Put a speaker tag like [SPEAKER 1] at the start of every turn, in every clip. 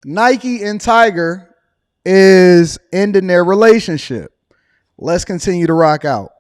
[SPEAKER 1] Nike and Tiger is ending their relationship. Let's continue to rock out.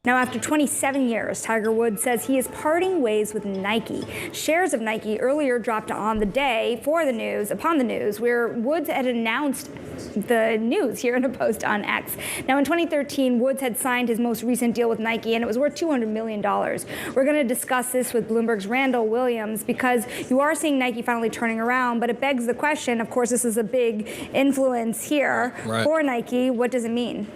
[SPEAKER 2] Now, after 27 years, Tiger Woods says he is parting ways with Nike. Shares of Nike earlier dropped on the day upon the news, where Woods had announced the news here in a post on X. Now, in 2013, Woods had signed his most recent deal with Nike, and it was worth $200 million. We're going to discuss this with Bloomberg's Randall Williams, because you are seeing Nike finally turning around, but it begs the question, of course, this is a big influence here for Nike. What does it mean?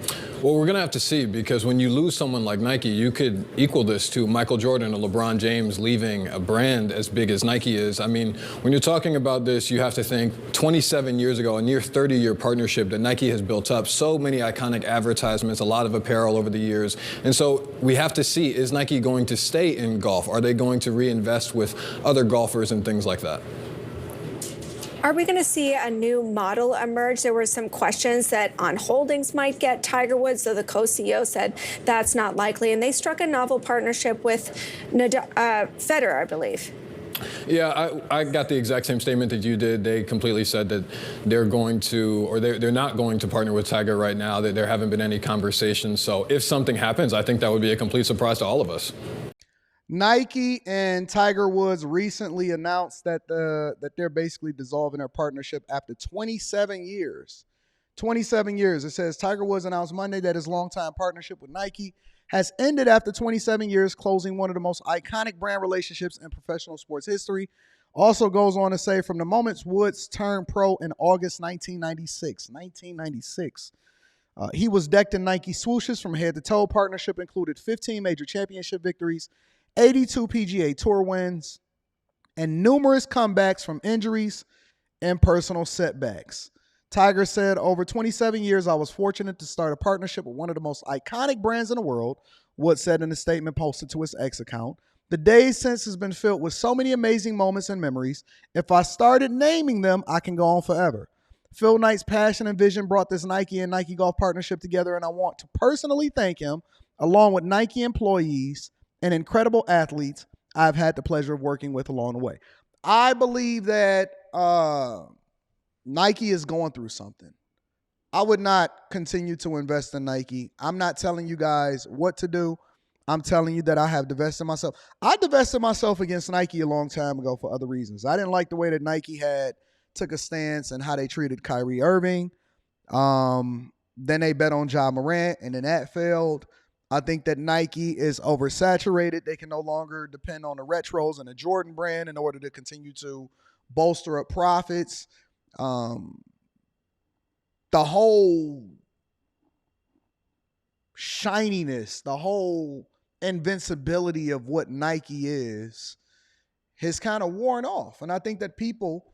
[SPEAKER 3] Well, we're going to have to see, because when you lose someone like Nike, you could equal this to Michael Jordan or LeBron James leaving a brand as big as Nike is. I mean, when you're talking about this, you have to think 27 years ago, a near 30-year partnership that Nike has built up, so many iconic advertisements, a lot of apparel over the years. And so we have to see, is Nike going to stay in golf? Are they going to reinvest with other golfers and things like that?
[SPEAKER 4] Are we going to see a new model emerge? There were some questions that On Holdings might get Tiger Woods, though the co-CEO said that's not likely. And they struck a novel partnership with Federer, I believe.
[SPEAKER 3] Yeah, I got the exact same statement that you did. They completely said that they're going to, or they're not going to partner with Tiger right now, that there haven't been any conversations. So if something happens, I think that would be a complete surprise to all of us.
[SPEAKER 1] Nike and Tiger Woods recently announced that they're basically dissolving their partnership after 27 years. 27 years. It says Tiger Woods announced Monday that his longtime partnership with Nike has ended after 27 years, closing one of the most iconic brand relationships in professional sports history. Also goes on to say, from the moment Woods turned pro in August 1996, he was decked in Nike swooshes from head to toe. Partnership included 15 major championship victories, 82 PGA Tour wins, and numerous comebacks from injuries and personal setbacks. Tiger said, over 27 years, I was fortunate to start a partnership with one of the most iconic brands in the world, Woods said in a statement posted to his X account. The days since has been filled with so many amazing moments and memories. If I started naming them, I can go on forever. Phil Knight's passion and vision brought this Nike and Nike Golf partnership together, and I want to personally thank him, along with Nike employees and incredible athletes I've had the pleasure of working with along the way. I believe that Nike is going through something. I would not continue to invest in Nike. I'm not telling you guys what to do. I'm telling you that I have divested myself. I divested myself against Nike a long time ago for other reasons. I didn't like the way that Nike took a stance and how they treated Kyrie Irving. Then they bet on Ja Morant, and then that failed. I think that Nike is oversaturated. They can no longer depend on the retros and the Jordan brand in order to continue to bolster up profits. The whole shininess, the whole invincibility of what Nike is has kind of worn off. And I think that people,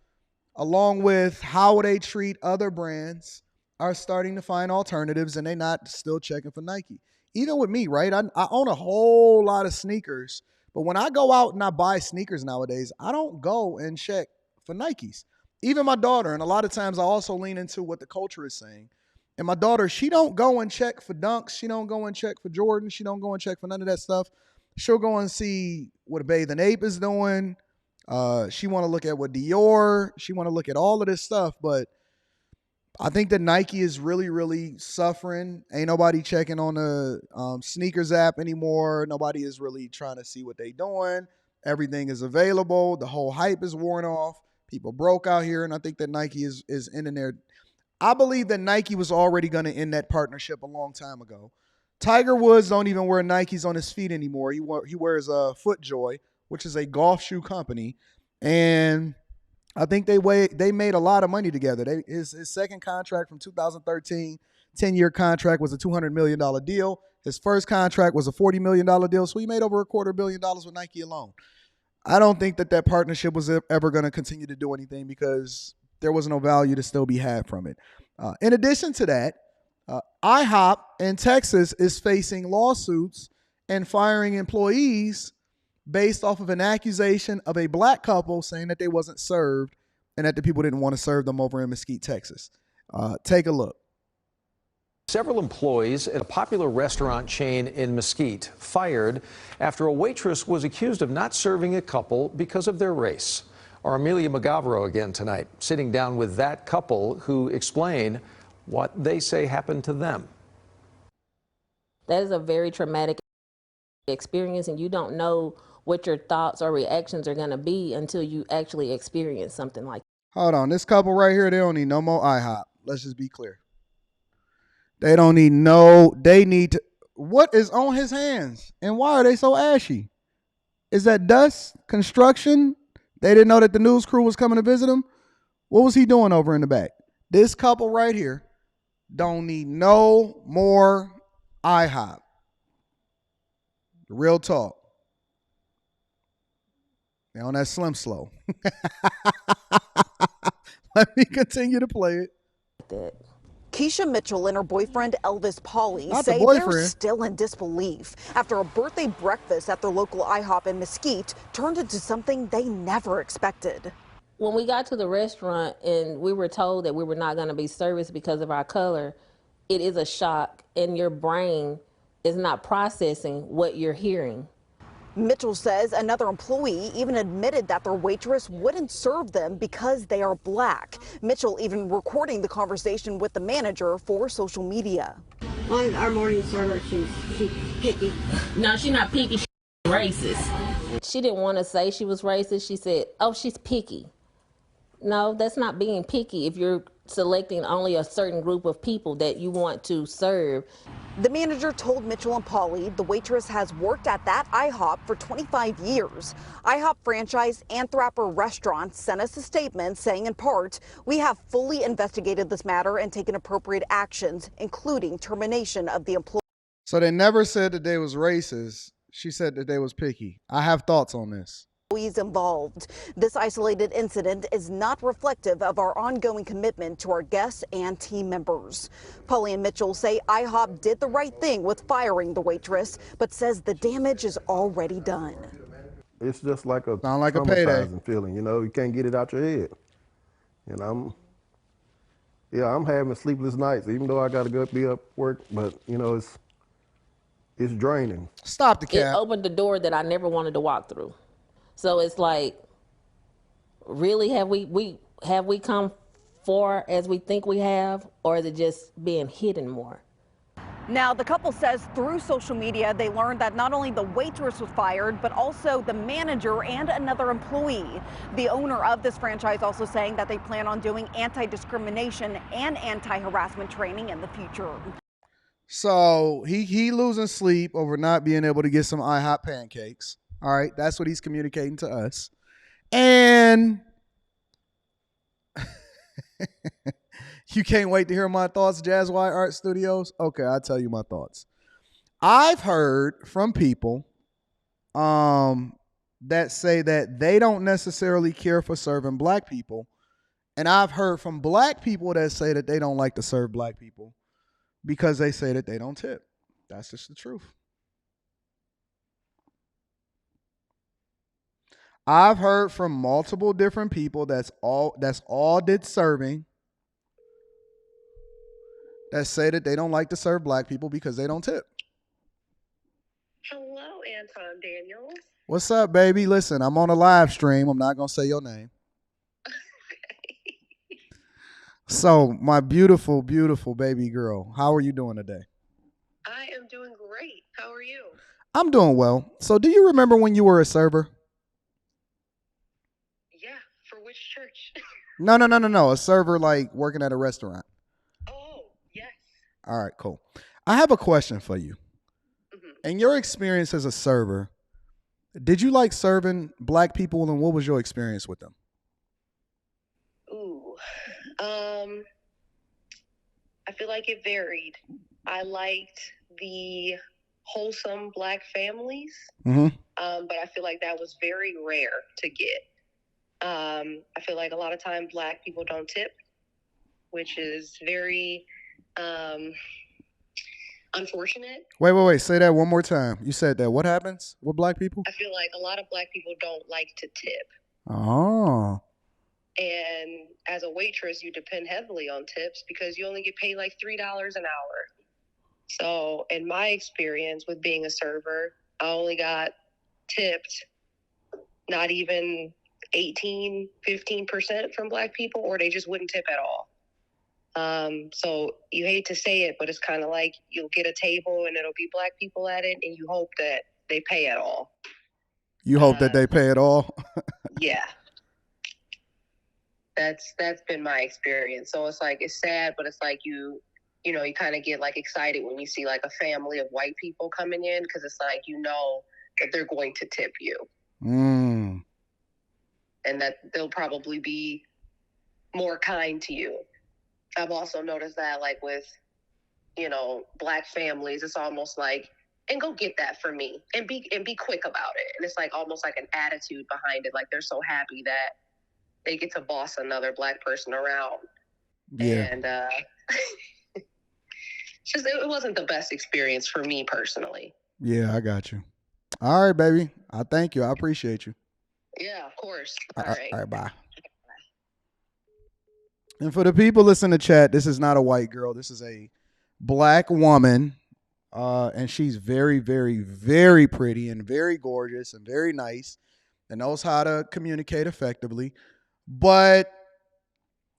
[SPEAKER 1] along with how they treat other brands, are starting to find alternatives, and they're not still checking for Nike. Even with me, right? I own a whole lot of sneakers, but when I go out and I buy sneakers nowadays, I don't go and check for Nikes. Even my daughter, and a lot of times I also lean into what the culture is saying. And my daughter, she don't go and check for Dunks. She don't go and check for Jordan. She don't go and check for none of that stuff. She'll go and see what a Bathing Ape is doing. She want to look at what Dior. She want to look at all of this stuff, but I think that Nike is really, really suffering. Ain't nobody checking on the sneakers app anymore. Nobody is really trying to see what they doing. Everything is available. The whole hype is worn off. People broke out here, and I think that Nike is ending there. I believe that Nike was already going to end that partnership a long time ago. Tiger Woods don't even wear Nikes on his feet anymore. He wears FootJoy, which is a golf shoe company, and I think they made a lot of money together. His second contract from 2013, 10-year contract, was a $200 million deal. His first contract was a $40 million deal, so he made over $250 million with Nike alone. I don't think that partnership was ever going to continue to do anything because there was no value to still be had from it. In addition to that, IHOP in Texas is facing lawsuits and firing employees based off of an accusation of a black couple saying that they wasn't served and that the people didn't want to serve them over in Mesquite, Texas. Take a look.
[SPEAKER 5] Several employees at a popular restaurant chain in Mesquite fired after a waitress was accused of not serving a couple because of their race. Our Amelia McGavro again tonight, sitting down with that couple who explain what they say happened to them.
[SPEAKER 6] That is a very traumatic experience, and you don't know what your thoughts or reactions are going to be until you actually experience something like that.
[SPEAKER 1] Hold on. This couple right here, they don't need no more IHOP. Let's just be clear. They don't need they need to. What is on his hands? And why are they so ashy? Is that dust? Construction? They didn't know that the news crew was coming to visit him? What was he doing over in the back? This couple right here don't need no more IHOP. Real talk. They're on that slim slow. Let me continue to play it.
[SPEAKER 7] Keisha Mitchell and her boyfriend Elvis Pauley say they're still in disbelief after a birthday breakfast at their local IHOP in Mesquite turned into something they never expected.
[SPEAKER 6] When we got to the restaurant and we were told that we were not going to be serviced because of our color, it is a shock, and your brain is not processing what you're hearing.
[SPEAKER 7] Mitchell says another employee even admitted that their waitress wouldn't serve them because they are black. Mitchell even recording the conversation with the manager for social media.
[SPEAKER 8] On our morning server, she's picky.
[SPEAKER 6] No, she's not picky, she's racist. She didn't want to say she was racist. She said, oh, she's picky. No, that's not being picky if you're selecting only a certain group of people that you want to serve.
[SPEAKER 7] The manager told Mitchell and Pauley the waitress has worked at that IHOP for 25 years. IHOP franchise Anthrapper Restaurants sent us a statement saying in part, we have fully investigated this matter and taken appropriate actions, including termination of the employee.
[SPEAKER 1] So they never said that they was racist. She said that they was picky. I have thoughts on this.
[SPEAKER 7] Involved. This isolated incident is not reflective of our ongoing commitment to our guests and team members. Pauley and Mitchell say IHOP did the right thing with firing the waitress, but says the damage is already done.
[SPEAKER 9] It's just like a
[SPEAKER 1] traumatizing
[SPEAKER 9] feeling, you know, you can't get it out your head. And I'm having sleepless nights, even though I got to be up work, but you know, it's draining.
[SPEAKER 1] Stop the cap.
[SPEAKER 6] It opened the door that I never wanted to walk through. So it's like, really, have we come far as we think we have, or is it just being hidden more?
[SPEAKER 7] Now, the couple says through social media, they learned that not only the waitress was fired, but also the manager and another employee. The owner of this franchise also saying that they plan on doing anti-discrimination and anti-harassment training in the future.
[SPEAKER 1] So he losing sleep over not being able to get some IHOP pancakes. All right, that's what he's communicating to us. And you can't wait to hear my thoughts, Jazz White Art Studios? Okay, I'll tell you my thoughts. I've heard from people that say that they don't necessarily care for serving black people. And I've heard from black people that say that they don't like to serve black people because they say that they don't tip. That's just the truth. I've heard from multiple different people that's all did serving that say that they don't like to serve black people because they don't tip.
[SPEAKER 10] Hello, Anton Daniels.
[SPEAKER 1] What's up, baby? Listen, I'm on a live stream. I'm not going to say your name.
[SPEAKER 10] Okay.
[SPEAKER 1] So, my beautiful, beautiful baby girl, how are you doing today?
[SPEAKER 10] I am doing great. How are you?
[SPEAKER 1] I'm doing well. So, do you remember when you were a server?
[SPEAKER 10] Yeah. For which church?
[SPEAKER 1] No. A server like working at a restaurant.
[SPEAKER 10] Oh, yes.
[SPEAKER 1] All right, cool. I have a question for you.
[SPEAKER 10] Mm-hmm.
[SPEAKER 1] In your experience as a server, did you like serving black people, and what was your experience with them?
[SPEAKER 10] Ooh. I feel like it varied. I liked the wholesome black families,
[SPEAKER 1] Mm-hmm.
[SPEAKER 10] but I feel like that was very rare to get. I feel like a lot of times black people don't tip, which is very unfortunate.
[SPEAKER 1] Wait. Say that one more time. You said that. What happens with black people?
[SPEAKER 10] I feel like a lot of black people don't like to tip.
[SPEAKER 1] Oh.
[SPEAKER 10] And as a waitress, you depend heavily on tips because you only get paid like $3 an hour. So in my experience with being a server, I only got tipped not even 18, 15% from Black people, or they just wouldn't tip at all. So you hate to say it, but it's kind of like you'll get a table and it'll be Black people at it, and you hope that they pay at all.
[SPEAKER 1] You hope that they pay it all?
[SPEAKER 10] Yeah. That's been my experience. So it's like, it's sad, but it's like you kind of get like excited when you see like a family of white people coming in, because it's like, that they're going to tip you. And that they'll probably be more kind to you. I've also noticed that like with, Black families, it's almost like, and go get that for me and be quick about it. And it's like almost like an attitude behind it. Like they're so happy that they get to boss another Black person around.
[SPEAKER 1] Yeah.
[SPEAKER 10] And it wasn't the best experience for me personally.
[SPEAKER 1] Yeah, I got you. All right, baby. I thank you. I appreciate you.
[SPEAKER 10] Yeah, of course. All right.
[SPEAKER 1] All right, bye. And for the people listening to chat, this is not a white girl. This is a Black woman. And she's very, very, very pretty and very gorgeous and very nice and knows how to communicate effectively. But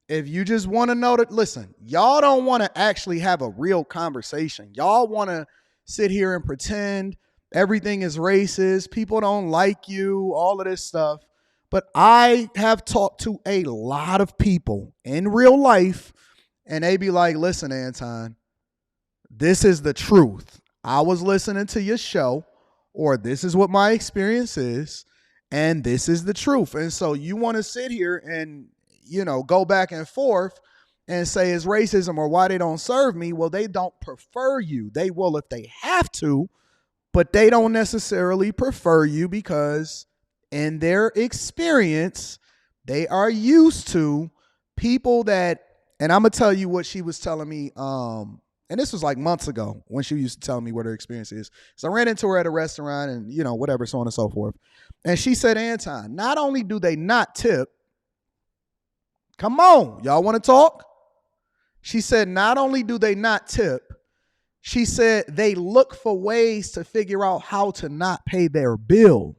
[SPEAKER 1] if you just want to know that, listen, y'all don't want to actually have a real conversation. Y'all want to sit here and pretend everything is racist. People don't like you, all of this stuff. But I have talked to a lot of people in real life, and they be like, listen, Anton, this is the truth. I was listening to your show, or this is what my experience is, and this is the truth. And so you want to sit here and, go back and forth and say it's racism or why they don't serve me. Well, they don't prefer you. They will if they have to, but they don't necessarily prefer you because in their experience, they are used to people that, and I'm going to tell you what she was telling me, and this was like months ago when she used to tell me what her experience is. So I ran into her at a restaurant and, whatever, so on and so forth. And she said, Anton, not only do they not tip, come on, y'all want to talk? She said, not only do they not tip, she said they look for ways to figure out how to not pay their bill.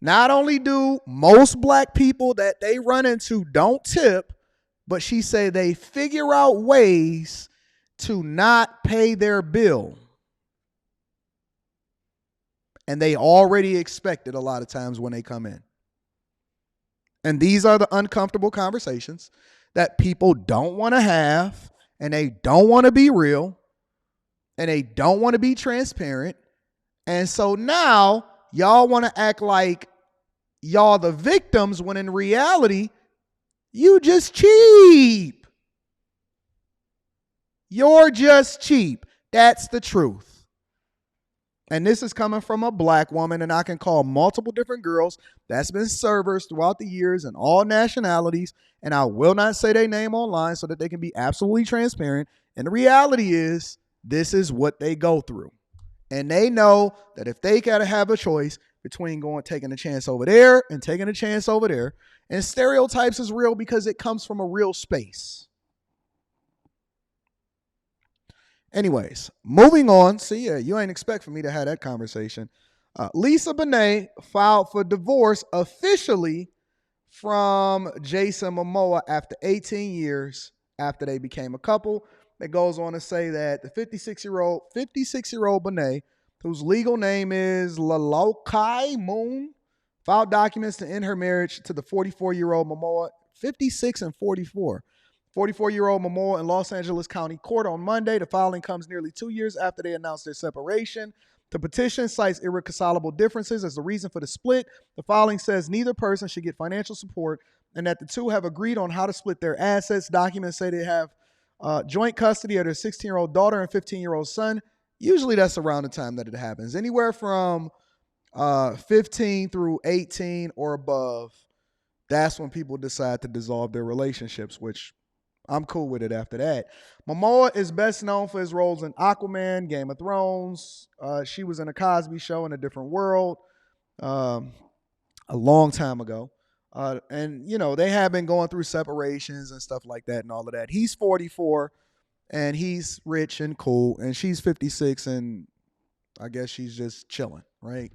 [SPEAKER 1] Not only do most Black people that they run into don't tip, but she said they figure out ways to not pay their bill. And they already expect it a lot of times when they come in. And these are the uncomfortable conversations that people don't want to have, and they don't want to be real, and they don't want to be transparent. And so now y'all want to act like y'all the victims when in reality, you just cheap. You're just cheap. That's the truth. And this is coming from a Black woman, and I can call multiple different girls that's been servers throughout the years and all nationalities, and I will not say their name online so that they can be absolutely transparent. And the reality is, this is what they go through. And they know that if they gotta have a choice between taking a chance over there and taking a chance over there, and stereotypes is real because it comes from a real space. Anyways, moving on. See, you ain't expect for me to have that conversation. Lisa Bonet filed for divorce officially from Jason Momoa after 18 years after they became a couple. It goes on to say that the 56-year-old Bonet, whose legal name is Lalokai Moon, filed documents to end her marriage to the 44-year-old Momoa, 56 and 44. 44-year-old Momoa in Los Angeles County Court on Monday. The filing comes nearly 2 years after they announced their separation. The petition cites irreconcilable differences as the reason for the split. The filing says neither person should get financial support and that the two have agreed on how to split their assets. Documents say they have joint custody of their 16-year-old daughter and 15-year-old son. Usually that's around the time that it happens. Anywhere from 15 through 18 or above, that's when people decide to dissolve their relationships, which I'm cool with it after that. Momoa is best known for his roles in Aquaman, Game of Thrones. She was in a Cosby Show in a different world a long time ago. And, they have been going through separations and stuff like that and all of that. He's 44 and he's rich and cool, and she's 56 and I guess she's just chilling, right?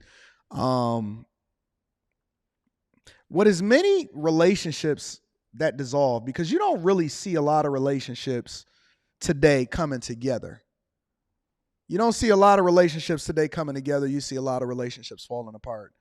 [SPEAKER 1] What is many relationships that dissolve, because you don't really see a lot of relationships today coming together. You don't see a lot of relationships today coming together. You see a lot of relationships falling apart.